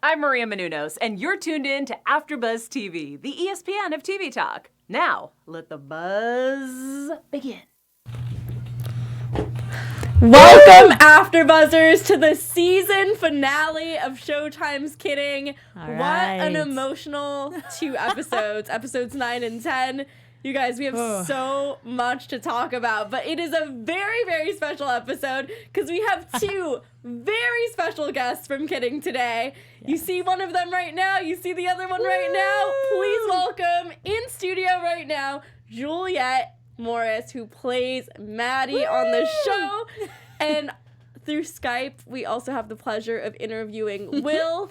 I'm Maria Menounos, and you're tuned in to AfterBuzz TV, the ESPN of TV talk. Now, let the buzz begin. Welcome, AfterBuzzers, to the season finale of Showtime's Kidding. All What right. an emotional 2 episodes, episodes 9 and 10. You guys, we have so much to talk about, but it is a very, very special episode because we have 2 very special guests from Kidding today. Yes. You see one of them right now. You see the other one right now. Please welcome in studio right now, Juliet Morris, who plays Maddie on the show. And through Skype, we also have the pleasure of interviewing Will,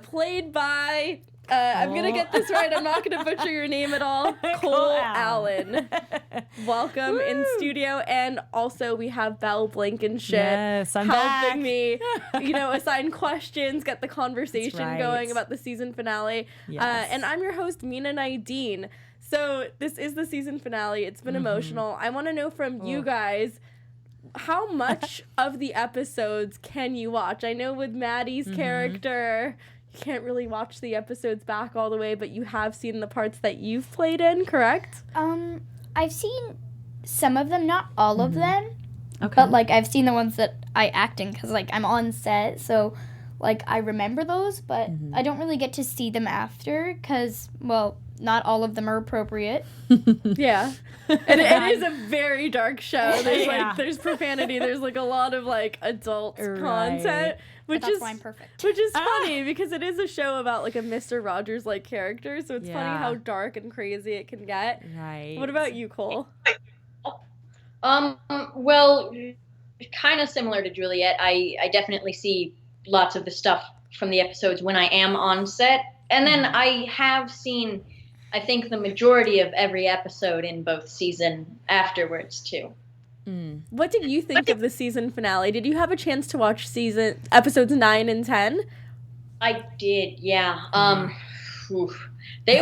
played by... I'm going to get this right. I'm not going to butcher your name at all. Cole Allen. Welcome in studio. And also we have Belle Blankenship helping back. Me, assign questions, get the conversation going about the season finale. Yes. And I'm your host, Mina Naidine. So this is the season finale. It's been emotional. I want to know from you guys, how much of the episodes can you watch? I know with Maddie's character... can't really watch the episodes back all the way, but you have seen the parts that you've played in, correct? I've seen some of them, not all of them. Okay. But, I've seen the ones that I act in because, I'm on set, so, I remember those, but I don't really get to see them after because, not all of them are appropriate. Yeah. And it is a very dark show. There's, there's profanity. There's, a lot of, adult content. That's why I'm perfect. Which is funny because it is a show about a Mr. Rogers-like character, so it's funny how dark and crazy it can get. Right. What about you, Cole? Well, kind of similar to Juliet. I definitely see lots of the stuff from the episodes when I am on set, and then I have seen, I think, the majority of every episode in both season afterwards too. What did you think of the season finale? Did you have a chance to watch episodes 9 and 10? I did, yeah. They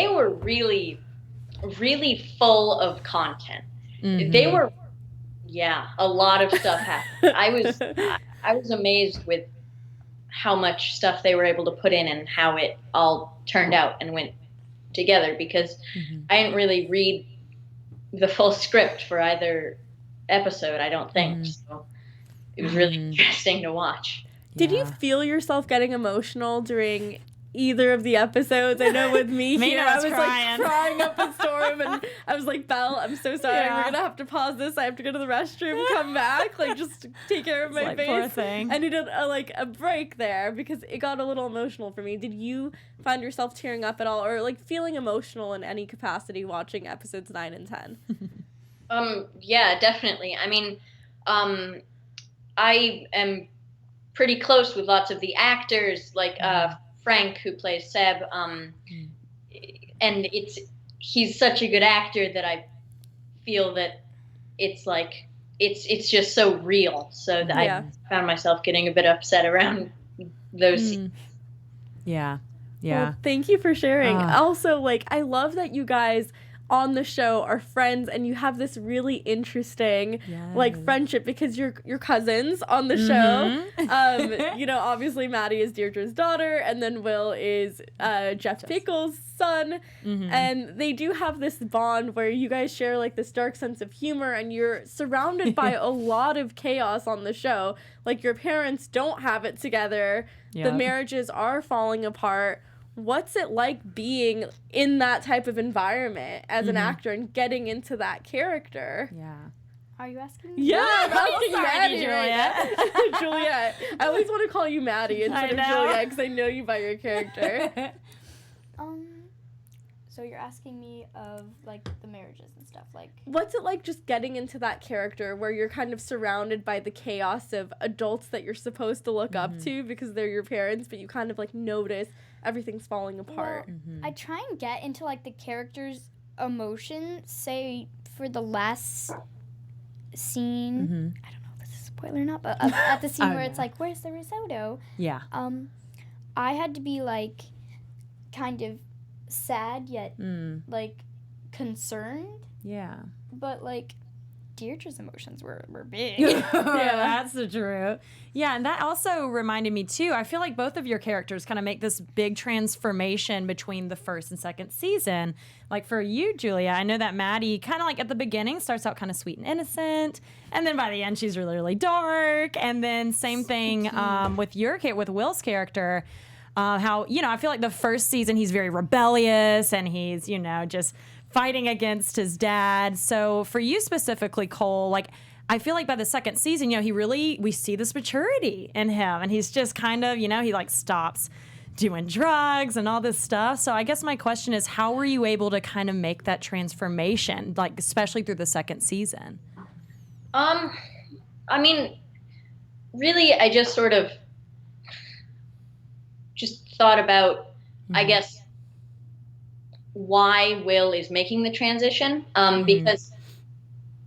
were really, really full of content. They were, a lot of stuff happened. I was amazed with how much stuff they were able to put in and how it all turned out and went together because I didn't really read the full script for either episode, I don't think. So it was really interesting to watch. Did you feel yourself getting emotional during either of the episodes? I know with me here, I was crying up a storm, and I was like, Belle, I'm so sorry. We're gonna have to pause this. I have to go to the restroom, come back, just take care of my face. Poor thing. I needed a break there because it got a little emotional for me. Did you find yourself tearing up at all, or feeling emotional in any capacity watching episodes 9 and 10? Yeah, definitely. I mean, I am pretty close with lots of the actors, Frank, who plays Seb, and he's such a good actor that I feel that it's just so real. So that I found myself getting a bit upset around those scenes. Yeah. Well, thank you for sharing. Also, I love that you guys on the show are friends and you have this really interesting friendship because you're cousins on the show. Obviously Maddie is Deirdre's daughter and then Will is Jeff Pickles' son, and they do have this bond where you guys share this dark sense of humor and you're surrounded by a lot of chaos on the show. Your parents don't have it together. The marriages are falling apart. What's it like being in that type of environment as an actor and getting into that character? Yeah. Are you asking me? Yeah, I'm asking Maddie, Juliet. Right? Juliet. I always want to call you Maddie instead of Juliet because I know you by your character. So you're asking me of the marriages and stuff what's it like just getting into that character where you're kind of surrounded by the chaos of adults that you're supposed to look up to because they're your parents, but you kind of notice everything's falling apart. Well, I try and get into the character's emotion. Say for the last scene, I don't know if this is a spoiler or not, but at the scene where it's where's the risotto? Yeah. I had to be kind of sad yet concerned. Yeah. But Deirdre's emotions were big. That's the truth. Yeah, and that also reminded me too. I feel like both of your characters kind of make this big transformation between the first and second season. Like for you, Julia, I know that Maddie kind of like at the beginning starts out kind of sweet and innocent, and then by the end she's really, really dark. And then same thing with with Will's character. How, I feel like the first season he's very rebellious and he's, just fighting against his dad. So for you specifically, Cole, like I feel like by the second season, we see this maturity in him, and he's just kind of, he like stops doing drugs and all this stuff. So I guess my question is, how were you able to kind of make that transformation, like especially through the second season? I mean, really, I just sort of just thought about, I guess, why Will is making the transition. Because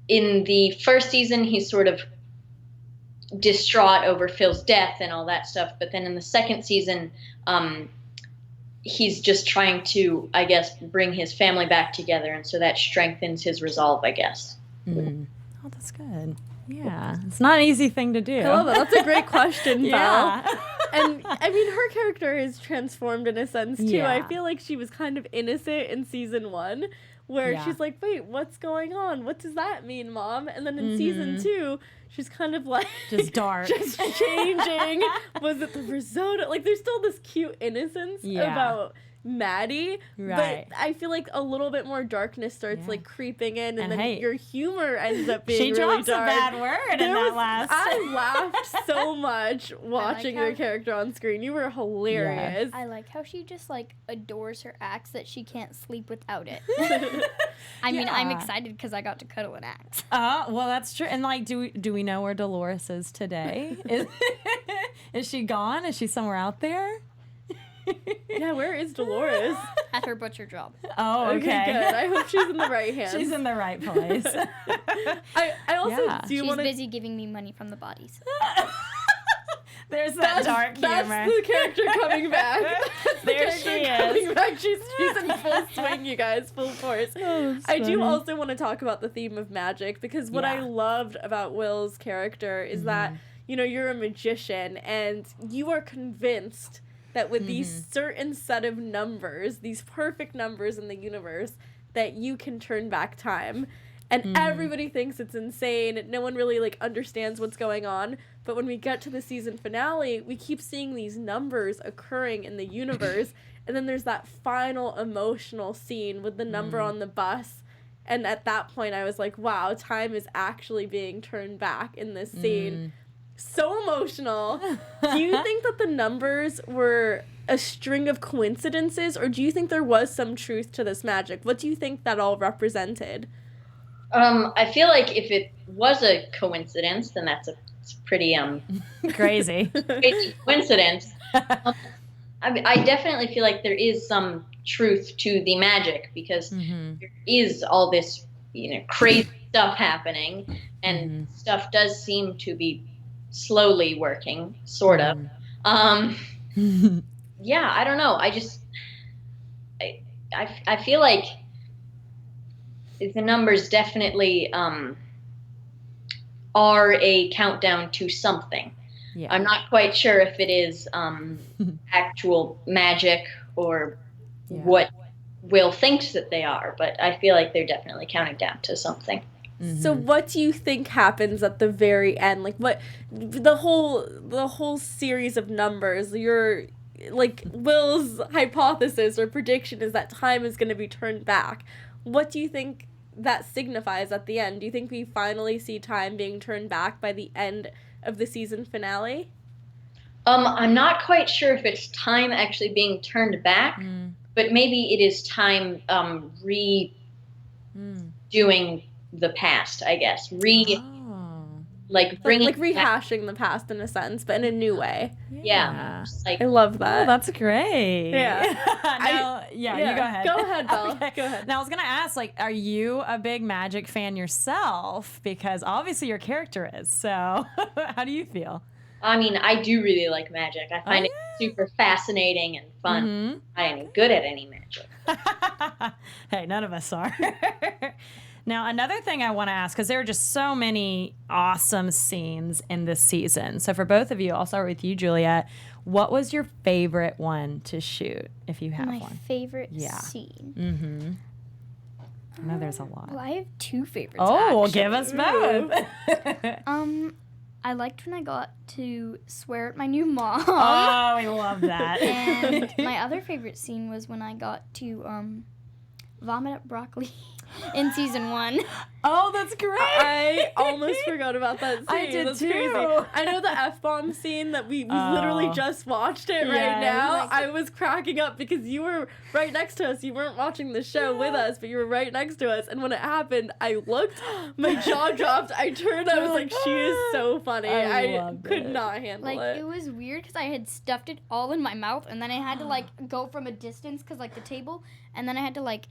in the first season, he's sort of distraught over Phil's death and all that stuff. But then in the second season, he's just trying to, I guess, bring his family back together. And so that strengthens his resolve, I guess. Oh, that's good. Yeah. It's not an easy thing to do. I love it. That's a great question, Val. Yeah. And I mean, her character is transformed in a sense too. Yeah. I feel like she was kind of innocent in season 1, where she's like, wait, what's going on? What does that mean, Mom? And then in season 2, she's kind of like Just dark. just changing. Was it the risotto? Like, there's still this cute innocence about Maddie, Right. but I feel like a little bit more darkness starts like creeping in, and then hey, your humor ends up being she really drops dark. a bad word in that last. I laughed so much watching how- your character on screen. You were hilarious. I like how she just like adores her axe that she can't sleep without it. I mean, I'm Yeah. excited because I got to cuddle an axe. Well, that's true. And like, do we know where Dolores is today? Is she gone? Is she somewhere out there? Yeah, where is Dolores? At her butcher job. Oh, okay. Good. I hope she's in the right hands. She's in the right place. I also Yeah. do She's want to. busy giving me money from the bodies. There's that dark humor. That's the character coming back. That's the There character she is. coming back. She's in full swing, you guys, full force. I do also want to talk about the theme of magic, because what I loved about Will's character is that, you're a magician and you are convinced that with these certain set of numbers, these perfect numbers in the universe, that you can turn back time. And everybody thinks it's insane. No one really understands what's going on. But when we get to the season finale, we keep seeing these numbers occurring in the universe. And then there's that final emotional scene with the number on the bus. And at that point, I was like, wow, time is actually being turned back in this scene. So emotional. Do you think that the numbers were a string of coincidences, or do you think there was some truth to this magic? What do you think that all represented? I feel like if it was a coincidence, then it's a pretty Crazy. crazy coincidence. I definitely feel like there is some truth to the magic, because there is all this crazy stuff happening, and stuff does seem to be slowly working, sort of. Yeah, I don't know. I feel like the numbers definitely are a countdown to something. Yeah. I'm not quite sure if it is actual magic or what Will thinks that they are, but I feel like they're definitely counting down to something. So what do you think happens at the very end? Like, what the whole series of numbers, Will's hypothesis or prediction is that time is going to be turned back. What do you think that signifies at the end? Do you think we finally see time being turned back by the end of the season finale? I'm not quite sure if it's time actually being turned back, but maybe it is time redoing the past, I guess. Bringing rehashing the past in a sense, but in a new way. Yeah. Just I love that. Oh, that's great. Yeah. You go ahead. Go ahead, Belle. Okay. Go ahead. Now, I was going to ask, are you a big magic fan yourself? Because obviously your character is. So how do you feel? I mean, I do really like magic. I find it super fascinating and fun. I ain't good at any magic. Hey, none of us are. Now, another thing I want to ask, because there are just so many awesome scenes in this season. So for both of you, I'll start with you, Juliet. What was your favorite one to shoot, if you have My one? favorite scene. Mm-hmm. I know there's a lot. Well, I have two favorites. Oh, well, actually. give us both. I liked when I got to swear at my new mom. Oh, we love that. And my other favorite scene was when I got to vomit up broccoli in season 1. Oh, that's great. I almost forgot about that scene. I did That's too. Crazy. I know the F-bomb scene that we literally just watched it right Yeah, now. I was cracking up because you were right next to us. You weren't watching the show with us, but you were right next to us. And when it happened, I looked, my jaw dropped. I turned, I was like, she is so funny. I could not handle it. It was weird because I had stuffed it all in my mouth, and then I had to go from a distance because the table, and then I had to like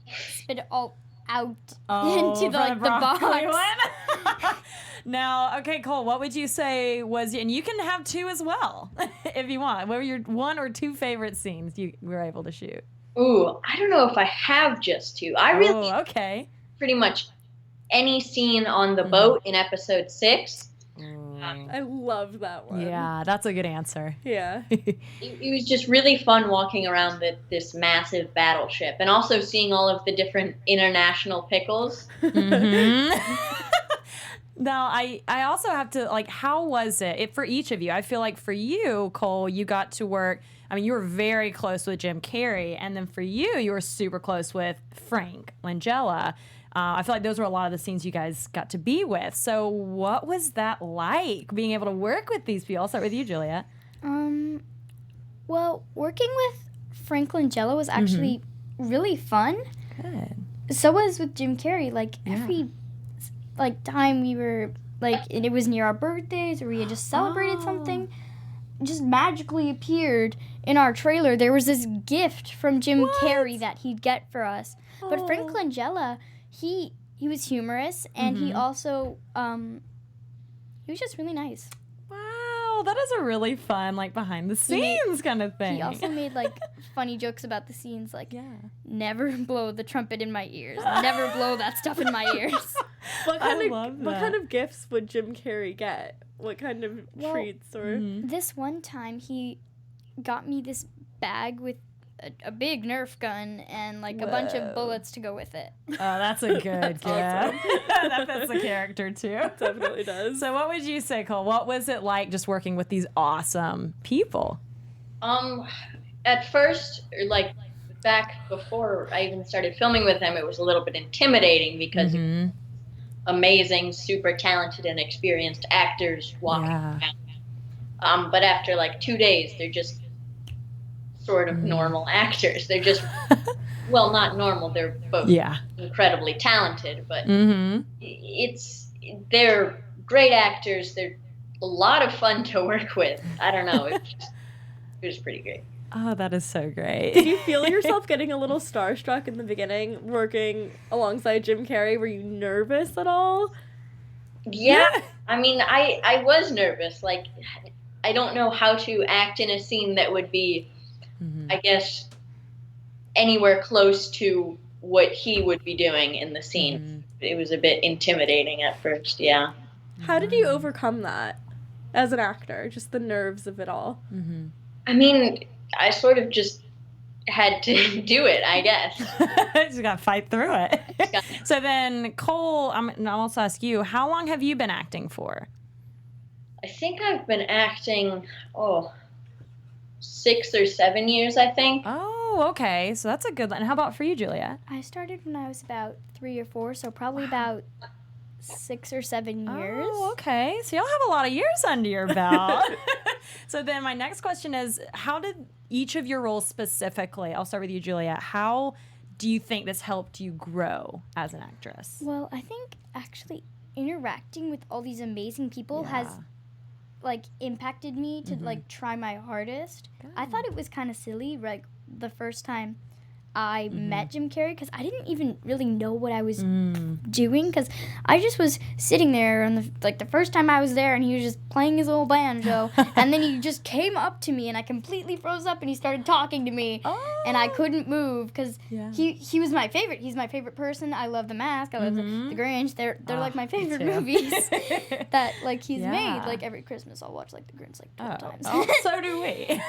spit it all out into the box. One? Now, okay, Cole, what would you say was, and you can have two as well if you want. What were your 1 or 2 favorite scenes you were able to shoot? Ooh, I don't know if I have just 2. I really okay. pretty much any scene on the boat in episode 6. I love that one. Yeah, that's a good answer. Yeah. It was just really fun walking around this massive battleship, and also seeing all of the different international pickles. Now, I also have to, how was it for each of you? I feel like for you, Cole, you got to work, you were very close with Jim Carrey, and then for you were super close with Frank Langella. I feel like those were a lot of the scenes you guys got to be with. So what was that like, being able to work with these people? I'll start with you, Julia. Well, working with Frank Langella was actually really fun. Good. So was with Jim Carrey. Every time we were and it was near our birthdays or we had just celebrated something, just magically appeared in our trailer. There was this gift from Jim Carrey that he'd get for us. But Frank Langella, he was humorous, and he also he was just really nice. Wow, that is a really fun behind the scenes kind of thing. He also made funny jokes about the scenes, never blow the trumpet in my ears, never blow that stuff in my ears. What kind of gifts would Jim Carrey get? What kind of treats or? This one time he got me this bag with a big Nerf gun and a bunch of bullets to go with it. Oh, that's a good gift. Awesome. That fits the character too. Definitely does. So what would you say, Cole? What was it like just working with these awesome people? At first, back before I even started filming with them, it was a little bit intimidating because amazing, super talented and experienced actors walking around. But after 2 days, they're just sort of normal actors. They're just, well, not normal. They're both incredibly talented, but they're great actors. They're a lot of fun to work with. I don't know. It was pretty great. Oh, that is so great. Did you feel yourself getting a little starstruck in the beginning, working alongside Jim Carrey? Were you nervous at all? Yeah. I was nervous. I don't know how to act in a scene that would be, I guess, anywhere close to what he would be doing in the scene. It was a bit intimidating at first, yeah. How did you overcome that as an actor? Just the nerves of it all? I sort of just had to do it, I guess. Just got to fight through it. So then, Cole, I'll also ask you, how long have you been acting for? I think I've been acting, 6 or 7 years, I think. Oh, okay. So that's a good one. And how about for you, Julia? I started when I was about 3 or 4, so probably about 6 or 7 years. Oh, okay. So y'all have a lot of years under your belt. So then my next question is, how did each of your roles specifically, I'll start with you, Julia, how do you think this helped you grow as an actress? Well, I think actually interacting with all these amazing people has impacted me to try my hardest. Good. I thought it was kind of silly the first time I met Jim Carrey, because I didn't even really know what I was doing, because I just was sitting there, and the first time I was there, and he was just playing his little banjo, and then he just came up to me, and I completely froze up, and he started talking to me, and I couldn't move because Yeah. he was my favorite. He's my favorite person. I love The Mask. I love the Grinch. They're like my favorite too. movies that like he's Yeah. made. Like every Christmas, I'll watch like The Grinch like 12 times. Oh, so do we.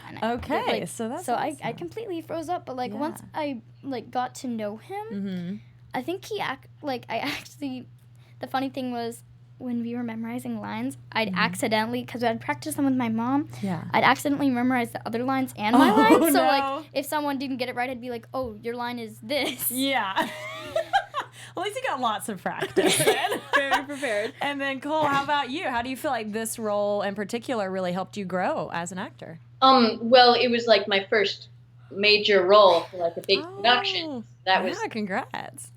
And Okay, like, so that's I awesome. completely froze up. But like once I like got to know him, I think the funny thing was when we were memorizing lines, I'd accidentally, because I'd practice them with my mom, Yeah. I'd accidentally memorize the other lines and my lines. So no. like if someone didn't get it right, I'd be like, oh, your line is this. Yeah. Well, at least you got lots of practice then. Very prepared. And then, Cole, how about you? How do you feel like this role in particular really helped you grow as an actor? Well, it was like my first major role for like a big production. That was congrats.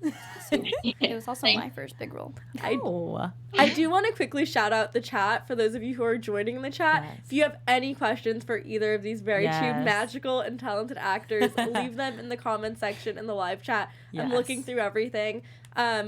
It was also my first big role. I do want to quickly shout out the chat for those of you who are joining the chat. Yes. If you have any questions for either of these two Yes. magical and talented actors, leave them in the comment section in the live chat. I'm Yes. looking through everything.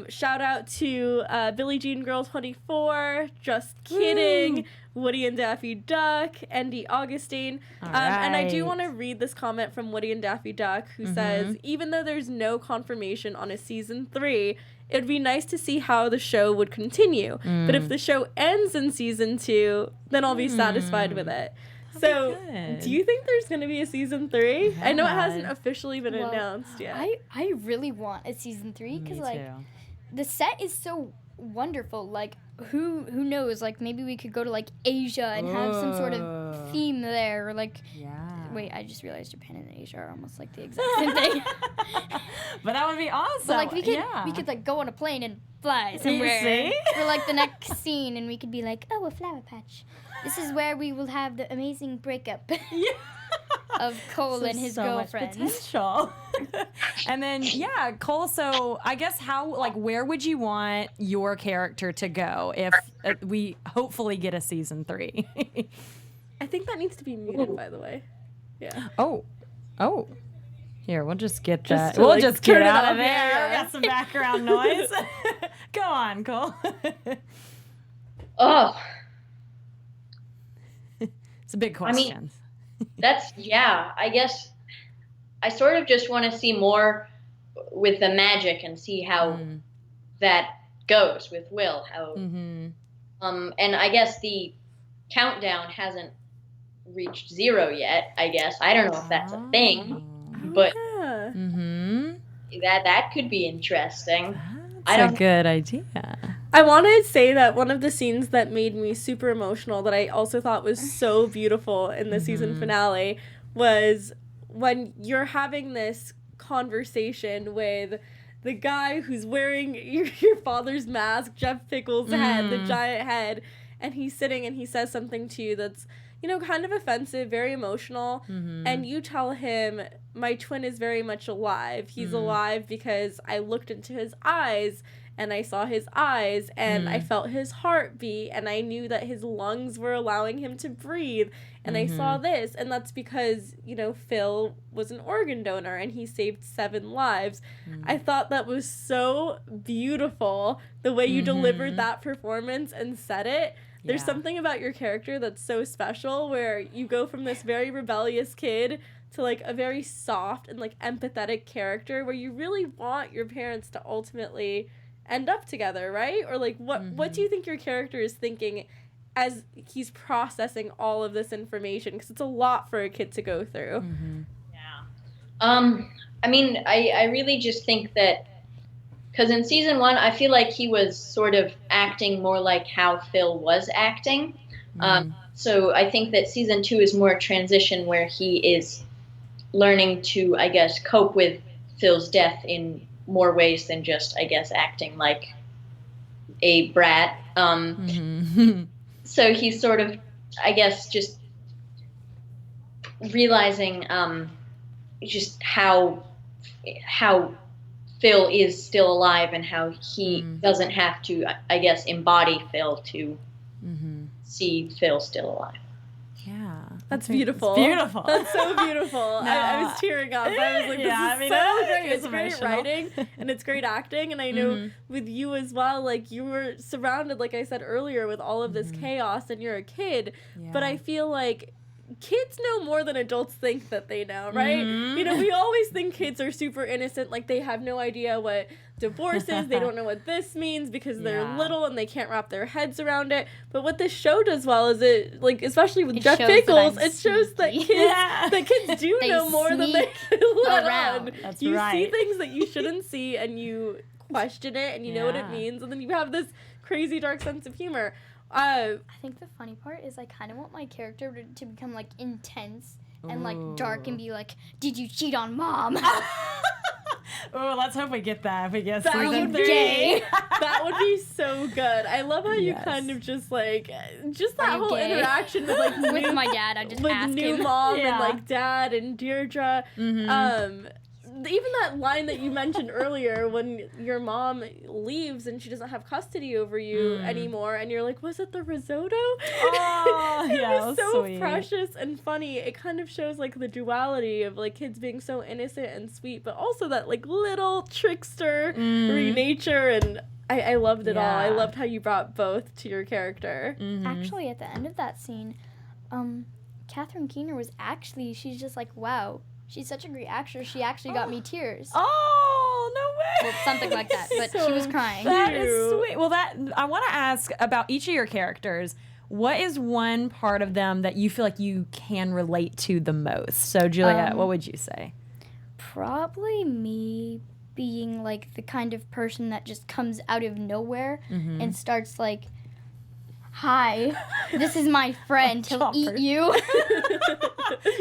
Shout out to Billie Jean Girl 24, Just Kidding, Woody and Daffy Duck, Andy Augustine. And I do right. want to read this comment from Woody and Daffy Duck, who says, even though there's no confirmation on a season 3, it'd be nice to see how the show would continue. But if the show ends in season 2, then I'll be satisfied with it. So, good. do you think there's going to be a season 3? I know it hasn't Yeah. officially been Well, announced yet. I really want a season 3 because like the set is so wonderful. Like who knows? Like maybe we could go to like Asia and have some sort of theme there. Or like wait, I just realized Japan and Asia are almost like the exact same thing. But that would be awesome. But like we could like go on a plane and fly somewhere see? for like the next scene, and we could be like, oh, a flower patch. This is where we will have the amazing breakup of Cole and his girlfriend. Much potential. And then Cole, so I guess where would you want your character to go if we hopefully get a season 3? I think that needs to be muted, by the way. Yeah. Oh. Here, we'll just get Just that. to, We'll like, just turn get it out off, of there. yeah. We got some background noise. Go on, Cole. oh, It's a big question. that's I guess I sort of just want to see more with the magic and see how that goes with Will. How and I guess the countdown hasn't reached 0 yet. I guess I don't know if that's a thing, but Yeah. that could be interesting. That's a good idea. I want to say that one of the scenes that made me super emotional that I also thought was so beautiful in the season finale was when you're having this conversation with the guy who's wearing your father's mask, Jeff Pickles' head, the giant head, and he's sitting and he says something to you that's, kind of offensive, very emotional, and you tell him, my twin is very much alive. He's alive because I looked into his eyes and I saw his eyes and I felt his heartbeat and I knew that his lungs were allowing him to breathe and I saw this, and that's because, Phil was an organ donor and he saved 7 lives. I thought that was so beautiful, the way you delivered that performance and said it. There's something about your character that's so special where you go from this very rebellious kid to like a very soft and like empathetic character where you really want your parents to ultimately end up together, right? Or like what do you think your character is thinking as he's processing all of this information? Because it's a lot for a kid to go through. I mean, I really just think that because in season 1, I feel like he was sort of acting more like how Phil was acting. So I think that season 2 is more a transition where he is learning to, I guess, cope with Phil's death in more ways than just, I guess, acting like a brat. So he's sort of, I guess, just realizing just how Phil is still alive and how he doesn't have to, I guess, embody Phil to see Phil still alive. Yeah. That's beautiful. It's beautiful. That's so beautiful. I was tearing up. I was like, this is so great. It's great emotional. writing and it's great acting. And I know with you as well, like you were surrounded, like I said earlier, with all of this chaos and you're a kid. But I feel like kids know more than adults think that they know, right? Mm-hmm. You know, we always think kids are super innocent, like they have no idea what divorce is, they don't know what this means because they're Yeah. little and they can't wrap their heads around it. But what this show does well is it, like, especially with It Jeff shows that Pickles, I'm it shows that sneaky. kids, Yeah. that kids do They know more than they sneak let around. on. That's you see right. things that you shouldn't see and you question it and you know what it Yeah. means, and then you have this crazy dark sense of humor. I think the funny part is I kind of want my character to become like intense and like dark and be like, "Did you cheat on mom?" Oh, let's hope we get that if we get That season would 3. be that would be so good. I love how you Yes. kind of just like just that Are you whole gay? interaction with like With new, my dad, I just with asked new him. mom and Yeah. like dad and Deirdre. Even that line that you mentioned earlier when your mom leaves and she doesn't have custody over you anymore, and you're like, was it the risotto? Oh, It yeah, was that was so sweet. precious and funny. It kind of shows like the duality of like kids being so innocent and sweet, but also that like little trickster nature, and I loved it all. I Yeah. loved how you brought both to your character. Actually, at the end of that scene, Catherine Keener was actually, she's just like, wow, she's such a great actress. She actually got me tears. Oh, no way. Well, something like that, but she was crying. That is Cute. sweet. Well, I want to ask about each of your characters. What is one part of them that you feel like you can relate to the most? So, Juliet, what would you say? Probably me being like the kind of person that just comes out of nowhere and starts like, "Hi, this is my friend. He'll Chopper. eat you."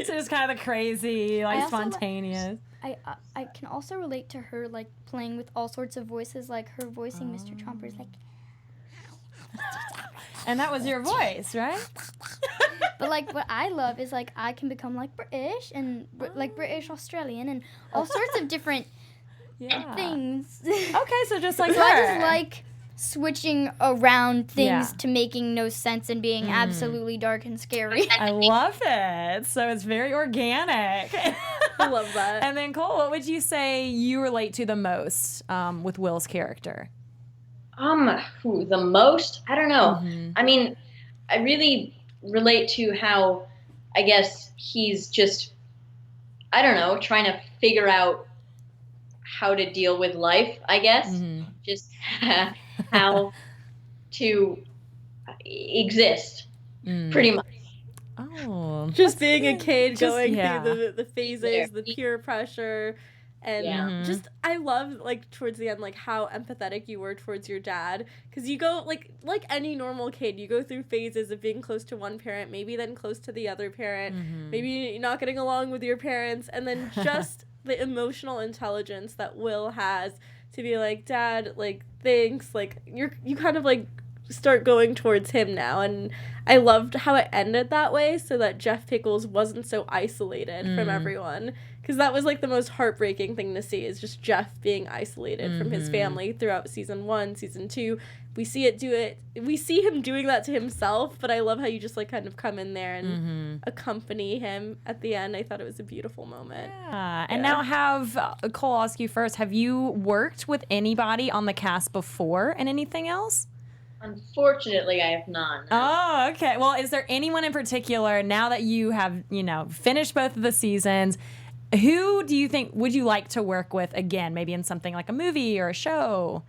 So it's kind of the crazy, I like also like- spontaneous. I can also relate to her like playing with all sorts of voices, like her voicing Mr. Chomper is like, And that was your voice, right? but like what I love is like I can become like British and like British Australian and all sorts of different Yeah. things. Okay, so just like So I her. just like switching around things Yeah. to making no sense and being absolutely dark and scary. I love it. So it's very organic. I love that. And then Cole, what would you say you relate to the most with Will's character? The most? I don't know. I mean, I really relate to how, I guess, he's just, I don't know, trying to figure out how to deal with life, I guess. Just how to exist, pretty much. Oh. Just being a kid, Just- going yeah. through the phases, the peer pressure, and Yeah. just I love like towards the end like how empathetic you were towards your dad, because you go like any normal kid, you go through phases of being close to one parent, maybe then close to the other parent, maybe you're not getting along with your parents, and then just the emotional intelligence that Will has to be like, Dad, like thanks, like you kind of like start going towards him now. And I loved how it ended that way, so that Jeff Pickles wasn't so isolated from everyone, because that was like the most heartbreaking thing to see, is just Jeff being isolated from his family throughout season 1, season 2. We see him doing that to himself, but I love how you just like kind of come in there and accompany him at the end. I thought it was a beautiful moment. Yeah. And now Cole, I'll ask you first. Have you worked with anybody on the cast before and anything else? Unfortunately, I have none. Oh, okay. Well, is there anyone in particular, now that you have, finished both of the seasons, who do you think would you like to work with again, maybe in something like a movie or a show?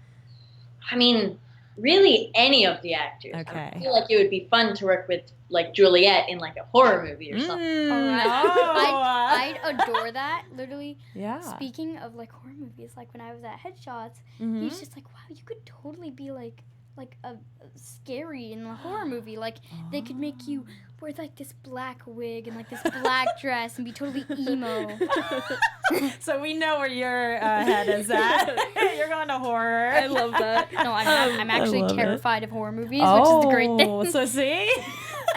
I mean, really any of the actors. Okay. I feel like it would be fun to work with like Juliet in like a horror movie or something. I'd adore that. Literally, Yeah. speaking of like horror movies, like when I was at Headshots, he's just like, wow, you could totally be like a scary in a horror movie. Like they could make you wear like this black wig and like this black dress and be totally emo. So we know where your head is at. You're going to horror. I love that. No, I'm actually love it. terrified of horror movies, which is the great thing. So see?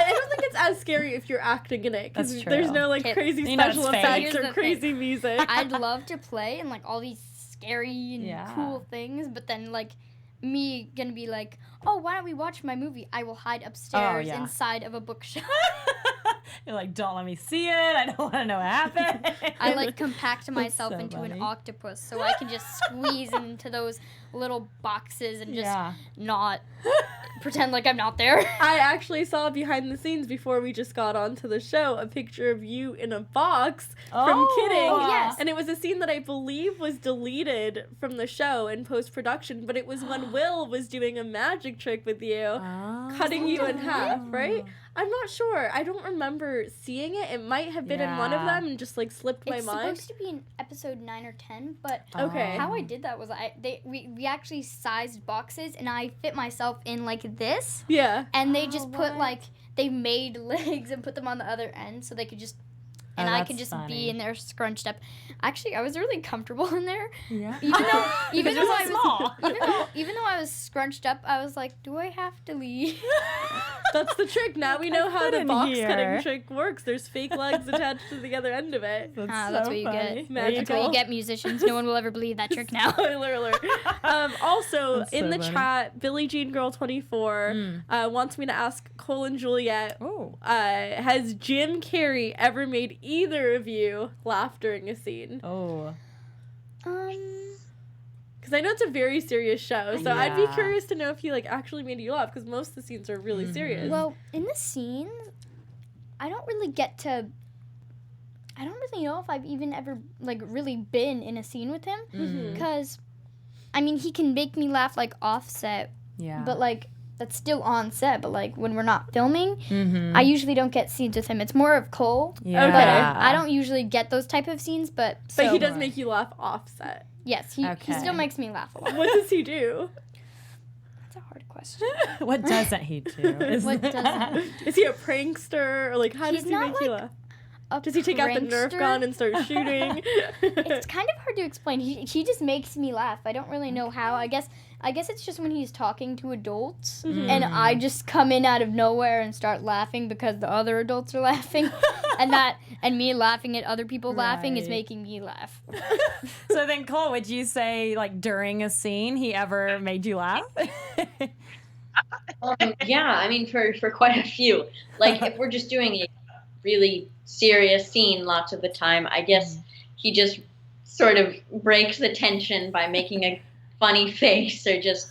I don't think it's as scary if you're acting in it, because That's there's true. no like Okay. crazy You know it's special fake. effects Here's or the crazy thing. music. I'd love to play in like all these scary and Yeah. cool things, but then like me gonna be like, oh, why don't we watch my movie? I will hide upstairs yeah. inside of a bookshelf. You're like, don't let me see it. I don't want to know what happened. I like compact myself so into funny. an octopus so I can just squeeze into those little boxes and just Yeah. not pretend like I'm not there. I actually saw behind the scenes before we just got onto the show a picture of you in a box from Kidding. Oh, yes. And it was a scene that I believe was deleted from the show in post-production, but it was when Will was doing a magic trick with you, cutting you in half, right? I'm not sure. I don't remember seeing it. It might have been in one of Yeah. them and just like slipped my It's mind. supposed to be in episode 9 or 10, but Okay. how I did that was we actually sized boxes and I fit myself in like this, Yeah. and they just put what? like they made legs and put them on the other end so they could just and I could that's just funny. be in there scrunched up. Actually, I was really comfortable in there. Yeah. Even though even though you're I so was small. even though I was scrunched up, I was like, do I have to leave? That's the trick. Now we know how fit the in box here. cutting trick works. There's fake legs attached to the other end of it. That's so what you funny. get. Magical. That's what you get, musicians. No one will ever believe that trick now. Spoiler alert. Also, That's in so the funny. chat, Billie Jean Girl 24 wants me to ask Cole and Juliet, Oh. has Jim Carrey ever made either of you laugh during a scene? Oh. Because I know it's a very serious show, so I'd be Yeah. curious to know if he like actually made you laugh, because most of the scenes are really serious. Well, in the scenes, I don't really know if I've even ever like really been in a scene with him, because I mean he can make me laugh like offset, Yeah. but like that's still on set. But like when we're not filming, Mm-hmm. I usually don't get scenes with him. It's more of Cole. Yeah. Okay. But I don't usually get those type of scenes. But But he so- does make you laugh offset. Yes, he Okay. still makes me laugh a lot. What does he do? That's a hard question. What doesn't he do? What doesn't Is he a prankster, or like how He's does he not, make you like, laugh? a Does he take out the Nerf prankster? gun and start shooting? It's kind of hard to explain. He just makes me laugh. I don't really know how. I guess it's just when he's talking to adults and I just come in out of nowhere and start laughing because the other adults are laughing, and me laughing at other people laughing is Right. making me laugh. So then, Cole, would you say, like, during a scene, he ever made you laugh? Yeah, I mean, for quite a few. Like, if we're just doing a really serious scene lots of the time, I guess he just sort of breaks the tension by making a funny face or just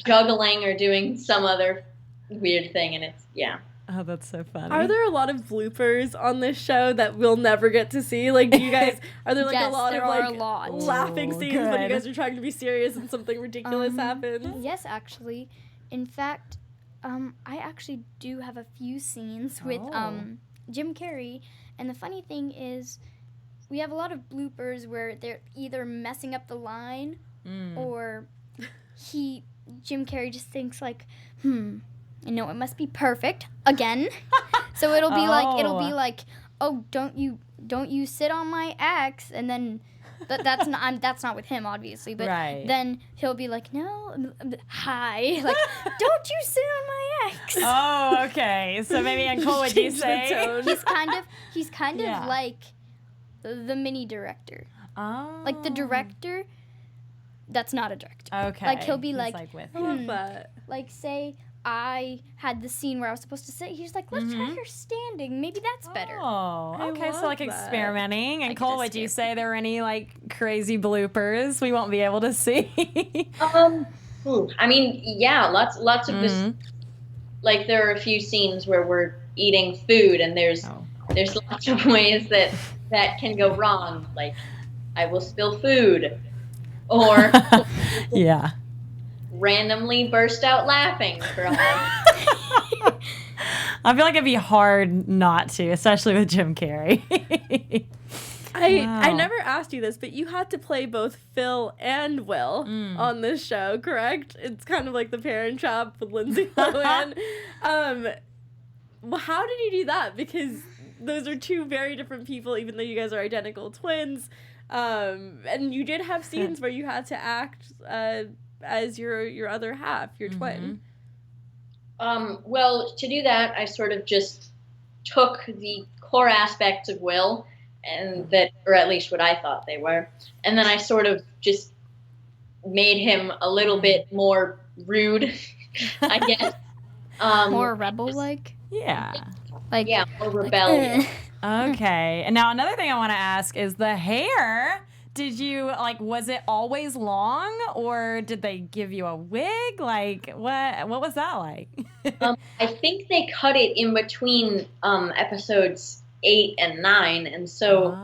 juggling or doing some other weird thing, and it's, yeah. Oh, that's so funny. Are there a lot of bloopers on this show that we'll never get to see? Like, do you guys, are there like Yes, a lot there of are like a lot. laughing Oh, scenes when you good. guys are trying to be serious and something ridiculous happens? Yes, actually. In fact, I actually do have a few scenes with Oh. Jim Carrey, and the funny thing is, we have a lot of bloopers where they're either messing up the line or Jim Carrey just thinks like, I know it must be perfect again. So it'll be like, oh, don't you sit on my ex, and then that's not with him obviously, but Right. then he'll be like, no, hi, like, don't you sit on my ex. Oh, okay. So maybe, and Cole, would you Change the say? tone. He's kind Yeah. of like the mini director, Oh. like the director. That's not a director. Okay. Like he'll be He's, like, with I love that. like say I had the scene where I was supposed to sit. He's like, let's try her standing. Maybe that's better. Oh, I okay. So love like that. experimenting. And Like Cole, just would you say there were any like crazy bloopers we won't be able to see? I mean, yeah, lots of this. Like, there are a few scenes where we're eating food, and there's lots of ways that can go wrong. Like, I will spill food, or Yeah. randomly burst out laughing for a moment. I feel like it'd be hard not to, especially with Jim Carrey. I Wow. never asked you this, but you had to play both Phil and Will on this show, correct? It's kind of like The Parent Trap with Lindsay Lohan. Well, how did you do that? Because those are two very different people, even though you guys are identical twins. And you did have scenes where you had to act as your other half, your twin. Well, to do that, I sort of just took the core aspects of Will, and that, or at least what I thought they were, and then I sort of just made him a little bit more rude, I guess. More rebel like. Yeah. Like, Yeah, more rebellious. Okay. And now another thing I want to ask is the hair. Did you was it always long, or did they give you a wig? Like what was that like? I think they cut it in between episodes 8 and 9, and so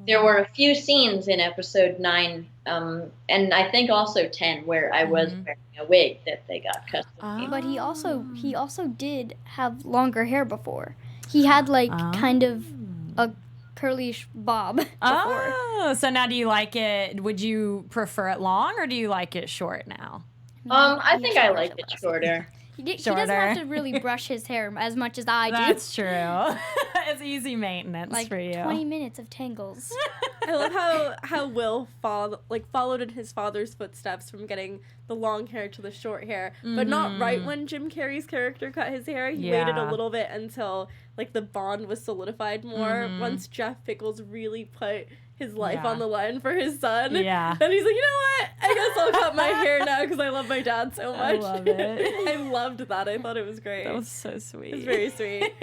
there were a few scenes in episode 9, and I think also 10 where I was wearing a wig that they got custom. but he also did have longer hair before. He had kind of a curly bob before. Oh, so now do you like it? Would you prefer it long, or do you like it short now? I think I like it shorter. He doesn't have to really brush his hair as much as I do. That's true. It's easy maintenance for you. 20 minutes of tangles. I love how Will followed in his father's footsteps from getting the long hair to the short hair, but not right when Jim Carrey's character cut his hair. He waited a little bit until the bond was solidified more. Once Jeff Pickles really put his life on the line for his son. Yeah. Then he's like, you know what? I guess I'll cut my hair now because I love my dad so much. I love it. I loved that. I thought it was great. That was so sweet. It's very sweet.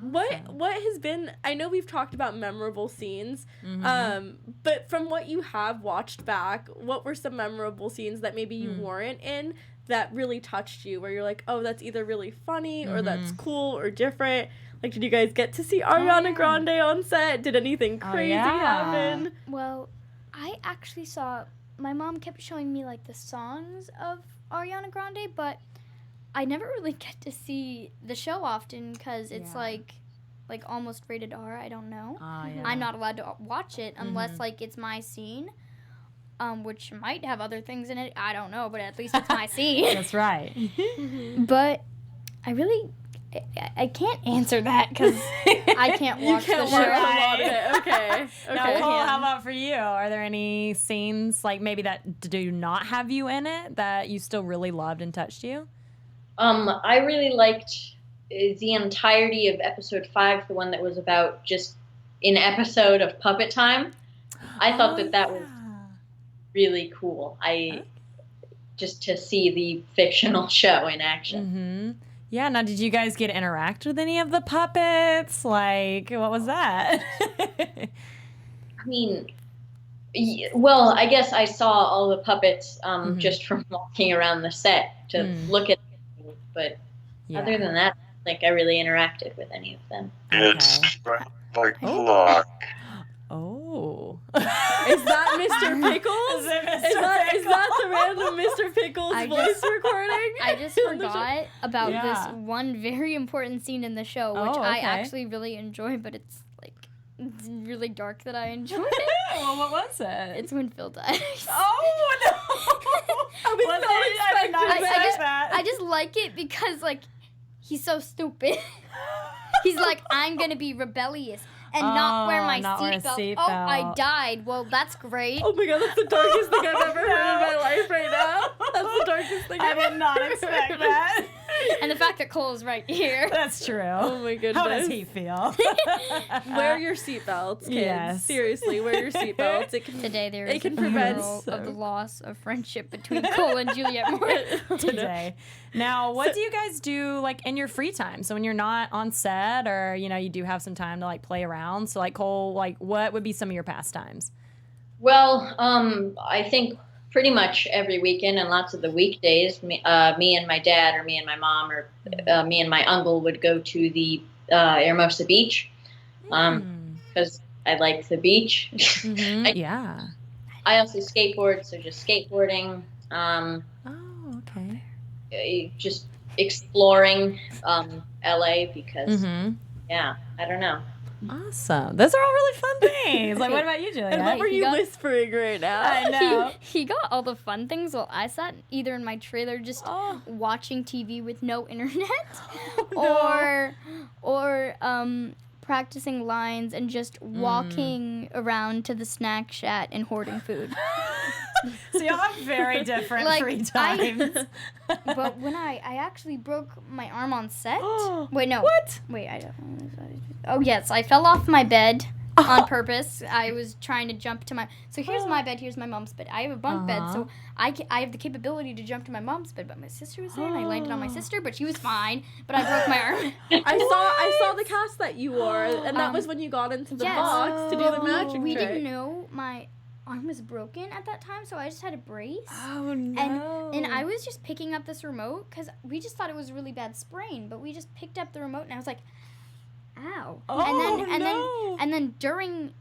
What has been, I know we've talked about memorable scenes, but from what you have watched back, what were some memorable scenes that maybe you weren't in that really touched you, where you're like, oh, that's either really funny or that's cool or different? Like, did you guys get to see Ariana Grande on set? Did anything crazy happen? Well, I actually saw, my mom kept showing me the songs of Ariana Grande, but I never really get to see the show often because it's like almost rated R. I don't know. I'm not allowed to watch it unless it's my scene, which might have other things in it. I don't know, but at least it's my scene. That's right. But I can't answer that because I can't watch the show. Okay. Now, Cole, how about for you? Are there any scenes maybe that do not have you in it that you still really loved and touched you? I really liked the entirety of episode 5, the one that was about just an episode of puppet time. I thought that was really cool. Just to see the fictional show in action. Yeah, now did you guys get to interact with any of the puppets? What was that? I mean, well, I guess I saw all the puppets just from walking around the set to look at them, but other than that, I really interacted with any of them. It's like luck. Oh. Is that Mr. Pickles? Is that the random Mr. Pickles voice recording? I just forgot about this one very important scene in the show, which I actually really enjoy, but it's really dark that I enjoy it. Well, what was it? It's when Phil dies. Oh, no. I just like it because, he's so stupid. He's like, I'm going to be rebellious and not wear my seatbelt. Oh, I died. Well, that's great. Oh my god, that's the darkest thing I've ever heard in my life right now. That's the darkest thing I did not expect that. And the fact that Cole is right here. That's true. Oh my goodness. How does he feel? Wear your seatbelts, kids. Yes. Seriously, wear your seatbelts. Today there is it can a prevent funeral of the loss of friendship between Cole and Juliet Morris. Today. Now, what do you guys do in your free time? So when you're not on set, or you do have some time to play around. So Cole, what would be some of your pastimes? Well, I think pretty much every weekend and lots of the weekdays, me and my dad, or me and my mom, or me and my uncle would go to the Hermosa Beach because I like the beach. I also skateboard, so just skateboarding. Just exploring LA because, I don't know. Awesome. Those are all really fun things. What about you, Juliet? And what were you whispering right now? I know. He got all the fun things while I sat either in my trailer just watching TV with no internet or practicing lines and just walking around to the snack shack and hoarding food. So y'all have very different free times. But when I actually broke my arm on set. Wait, no. What? Wait, oh yes, I fell off my bed on purpose. I was trying to jump to so here's my bed, here's my mom's bed. I have a bunk bed, so I have the capability to jump to my mom's bed, but my sister was there, and I landed on my sister, but she was fine, but I broke my arm. I saw the cast that you wore, and that was when you got into the box to do the magic We trick. didn't know my arm was broken at that time, so I just had a brace. Oh, no. And I was just picking up this remote because we just thought it was a really bad sprain, but we just picked up the remote and I was like, ow. And then during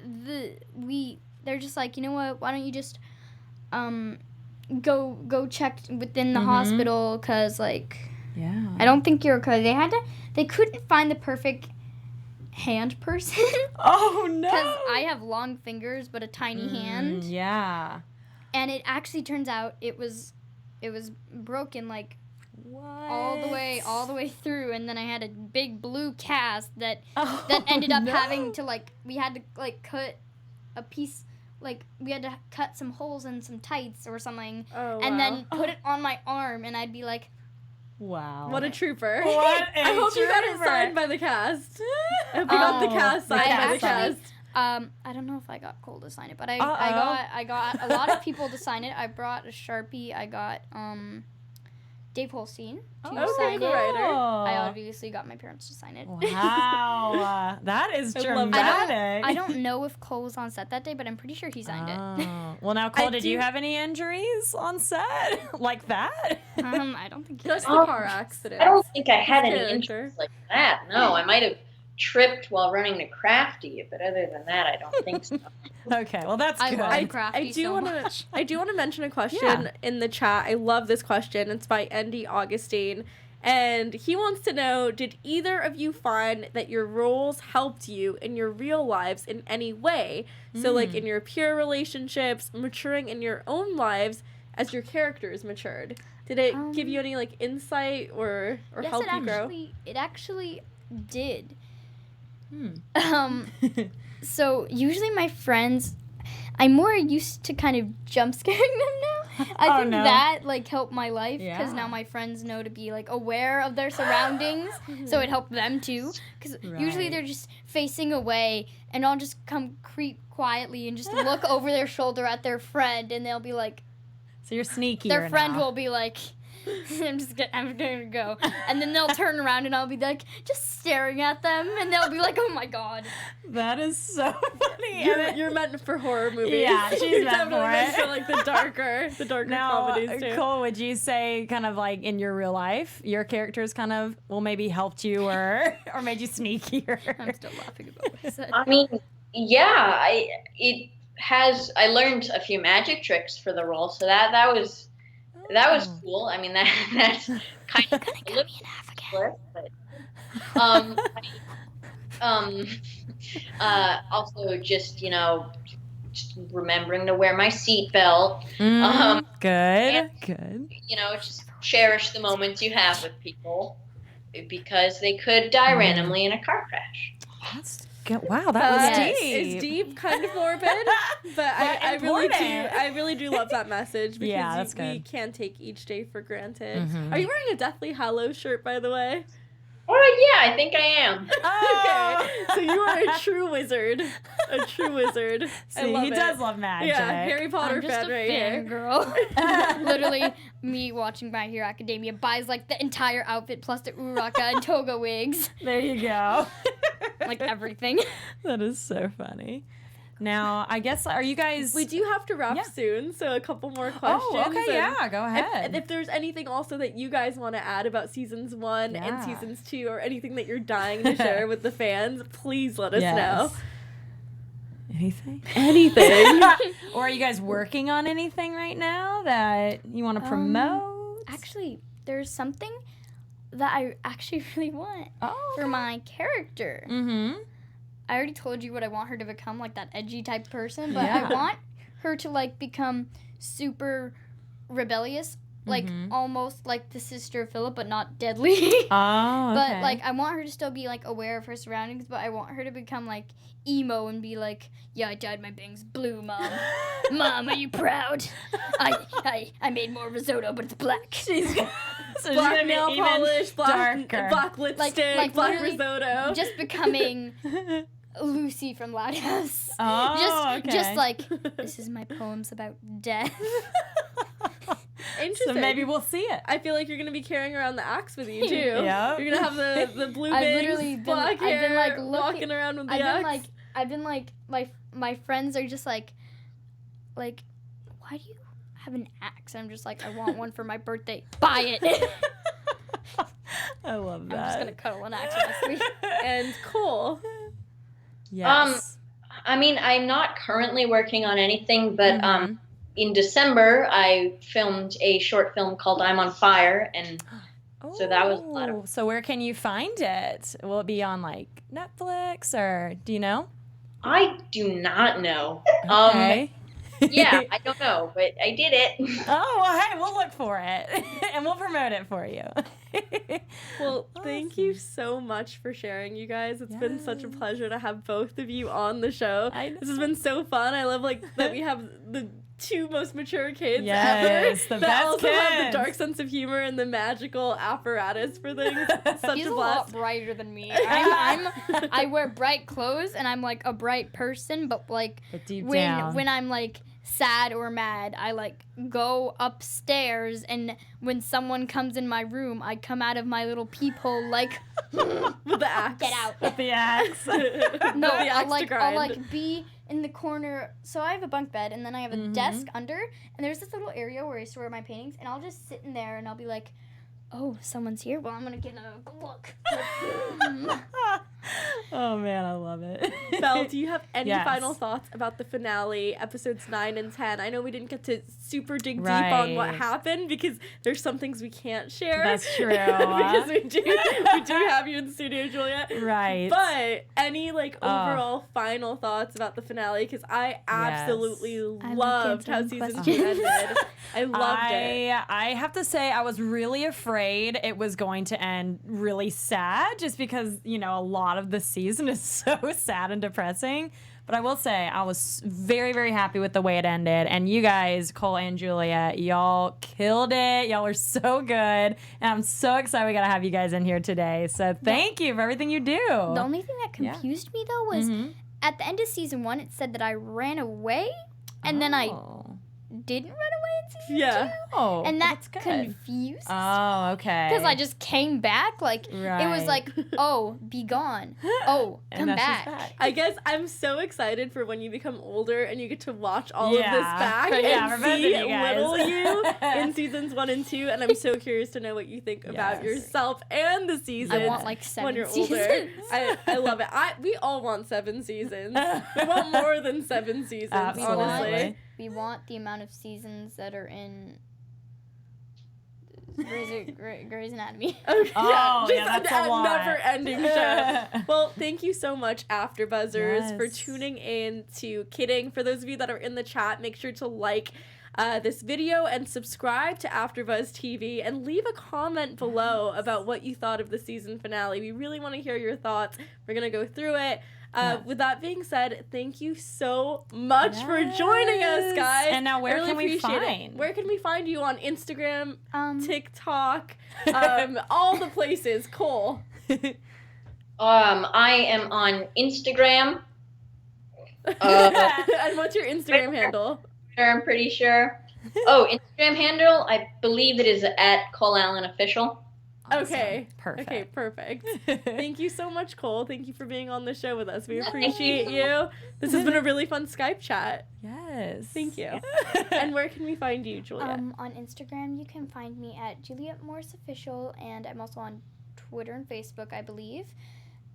they're just like, you know what, why don't you just go check within the hospital, because like I don't think you're okay. They couldn't find the perfect hand person. Oh, no. Because I have long fingers but a tiny hand. Yeah. And it actually turns out it was broken like all the way through, and then I had a big blue cast that ended up having to we had to cut a piece, we had to cut some holes in some tights or something, and then put it on my arm, and I'd be like, wow. What a trooper. What a I hope you got it trooper. signed by the cast. I hope you got the cast signed by the cast. I don't know if I got Cole to sign it, but I got a lot of people to sign it. I brought a Sharpie. I got Dave Holstein to sign it. I obviously got my parents to sign it. Wow. That is dramatic. I don't know if Cole was on set that day, but I'm pretty sure he signed it. Well, now, Cole, did you have any injuries on set like that? I don't think Just the car accident. I don't think I had any injuries like that. No, I might have tripped while running to Crafty, but other than that, I don't think so. Okay, well, that's good. I love Crafty so much. I do want to mention a question in the chat. I love this question. It's by Andy Augustine. And he wants to know, did either of you find that your roles helped you in your real lives in any way? So, like, in your peer relationships, maturing in your own lives as your characters matured. Did it give you any, insight or yes, help you grow? It actually did. So usually my friends, I'm more used to kind of jump scaring them now. I think that helped my life, because now my friends know to be aware of their surroundings, so it helped them too. Because usually they're just facing away, and I'll just come creep quietly and just look over their shoulder at their friend, and they'll be like, so you're sneaky. Their friend will be like, I'm gonna go, and then they'll turn around and I'll be just staring at them, and they'll be like, oh my god. That is so funny. You're meant for horror movies. Yeah, she's You're meant definitely for meant it. for the darker comedies too. Cole, would you say kind of in your real life, your characters kind of maybe helped you or made you sneakier? I'm still laughing about what I said. I mean, yeah, I learned a few magic tricks for the role, so that was cool. I mean, that's kind of a little split, but also just just remembering to wear my seatbelt. Good. Just cherish the moments you have with people, because they could die randomly in a car crash. That's good. Wow, that was deep. It's deep, kind of morbid, but I really do love that message, because we can take each day for granted. Are you wearing a Deathly Hallows shirt, by the way? Oh yeah, I think I am. Okay, so you are a true wizard. A true wizard. See, he does love magic. Yeah, Harry Potter fan right here. Girl. Literally, me watching My Hero Academia buys the entire outfit plus the Uraka and toga wigs. There you go. Everything. That is so funny. Now, I guess, are you guys... We do have to wrap soon, so a couple more questions. Oh, okay, go ahead. If there's anything also that you guys want to add about seasons 1 and seasons 2, or anything that you're dying to share with the fans, please let us know. Anything. Or are you guys working on anything right now that you want to promote? Actually, there's something that I actually really want for my character. I already told you what I want her to become, that edgy type person, but I want her to become super rebellious, almost like the sister of Philip, but not deadly. Oh, okay. But I want her to still be aware of her surroundings, but I want her to become emo and be yeah, I dyed my bangs blue, Mom. Mom, are you proud? I made more risotto, but it's black. So black nail polish, black darker. lipstick, black risotto. Just becoming Lucy from Loud House. Oh, Just like, this is my poems about death. Interesting. So maybe we'll see it. I feel like you're gonna be carrying around the axe with you too. Yep. You're gonna have the blue bangs, black hair, walking around with the axe. I've been like, my friends are just like, why do you have an axe? And I'm just like, I want one for my birthday. Buy it. I love that. I'm just gonna cuddle an axe honestly. And cool. Yes. I mean, I'm not currently working on anything, but in December I filmed a short film called I'm on Fire, and so that was a lot of. So where can you find it? Will it be on like Netflix or do you know? I do not know. Okay. Yeah, I don't know, but I did it. Oh, well, hey, we'll look for it and we'll promote it for you. Well, thank you so much for sharing, you guys. It's been such a pleasure to have both of you on the show. This has been so fun. I love that we have the two most mature kids ever. The that best also kids. have the dark sense of humor and the magical apparatus for things. It's such He's a a lot blast. brighter than me. I wear bright clothes and I'm like a bright person, but like But deep when down. I'm like sad or mad, I like go upstairs, and when someone comes in my room, I come out of my little peephole like With the axe. get out. With the axe. No, the axe to I'll grind. like be in the corner. So I have a bunk bed, and then I have a desk under, and there's this little area where I store my paintings, and I'll just sit in there, and I'll be like, oh, someone's here? Well, I'm gonna get a good look. Oh man, I love it. Belle, do you have any Yes. final thoughts about the finale, episodes 9 and 10? I know we didn't get to super dig deep on what Right. happened because there's some things we can't share. That's true. Because we do have you in the studio, Juliet. Right. But any overall final thoughts about the finale? Because I absolutely loved how season 2 ended. I loved it. I have to say I was really afraid it was going to end really sad just because, a lot of the season is so sad and depressing. But I will say I was very, very happy with the way it ended. And you guys, Cole and Julia, y'all killed it. Y'all are so good. And I'm so excited we got to have you guys in here today. So thank you for everything you do. The only thing that confused me, though, was at the end of season 1, it said that I ran away, and then I didn't run away in season 2. Oh, And that that's good. confused. Oh, okay. Because I just came back. It was Right. like, oh, be gone. Oh, And come now she's back. I guess I'm so excited for when you become older and you get to watch all of this back Yeah, and for both of see you guys. little you in seasons 1 and 2. And I'm so curious to know what you think about Yes. yourself and the seasons. I want like 7 when you're seasons. older. I love it. We all want 7 seasons. We want more than 7 seasons, Absolutely. honestly. We want the amount of seasons that are in Grey's Anatomy. Okay, Oh, just yeah, that's a lot. never-ending show. Well, thank you so much, AfterBuzzers, for Yes. tuning in to Kidding. For those of you that are in the chat, make sure to like this video and subscribe to AfterBuzz TV and leave a comment below about what you thought of the season finale. We really want to hear your thoughts. We're going to go through it. With that being said, thank you so much for joining us, guys. And now where I really can we appreciate it. find? Where can we find you on Instagram, TikTok, Um, all the places? Cole. I am on Instagram. And what's your Instagram handle? I'm pretty sure. Oh, Instagram handle, I believe it is at Cole Allen Official. Okay. Perfect. Okay, perfect. Thank you so much, Cole. Thank you for being on the show with us. We appreciate you. This has been a really fun Skype chat. Yes. Thank you. And where can we find you, Juliet? On Instagram, you can find me at Juliet Morris Official, and I'm also on Twitter and Facebook, I believe.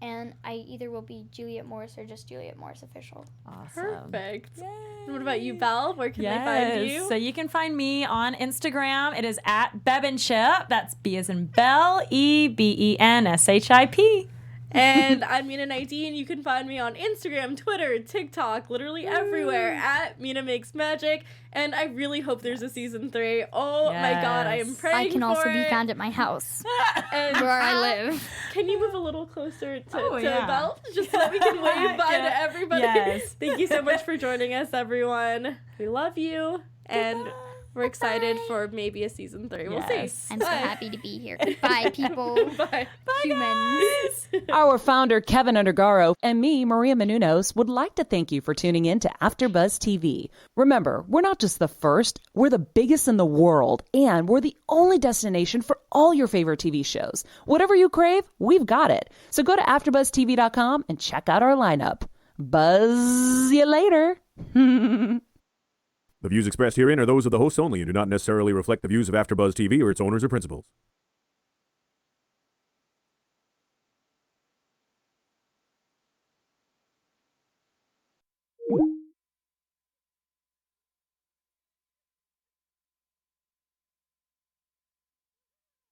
And I either will be Juliet Morris or just Juliet Morris Official. Awesome. Perfect. Yay. And what about you, Belle? Where can they find you? So you can find me on Instagram. It is at Blankenship. That's B as in Belle, EBENSHIP. And I'm Mina Naidine. You can find me on Instagram, Twitter, TikTok, literally everywhere at Mina Makes Magic. And I really hope there's a season 3. Oh my God, I am Yes. praying I can for also be it. found at my house, And where I live. Can you move a little closer to yeah. Belle? Just so that we can wave bye Yeah. to everybody. Yes. Thank you so much for joining us, everyone. We love you. And We're excited for maybe a season 3. We'll Yes. see. I'm so happy to be here. Bye, people. Bye. Humans. Our founder, Keven Undergaro, and me, Maria Menounos, would like to thank you for tuning in to AfterBuzz TV. Remember, we're not just the first, we're the biggest in the world, and we're the only destination for all your favorite TV shows. Whatever you crave, we've got it. So go to AfterBuzzTV.com and check out our lineup. Buzz you later. The views expressed herein are those of the hosts only and do not necessarily reflect the views of AfterBuzz TV or its owners or principals.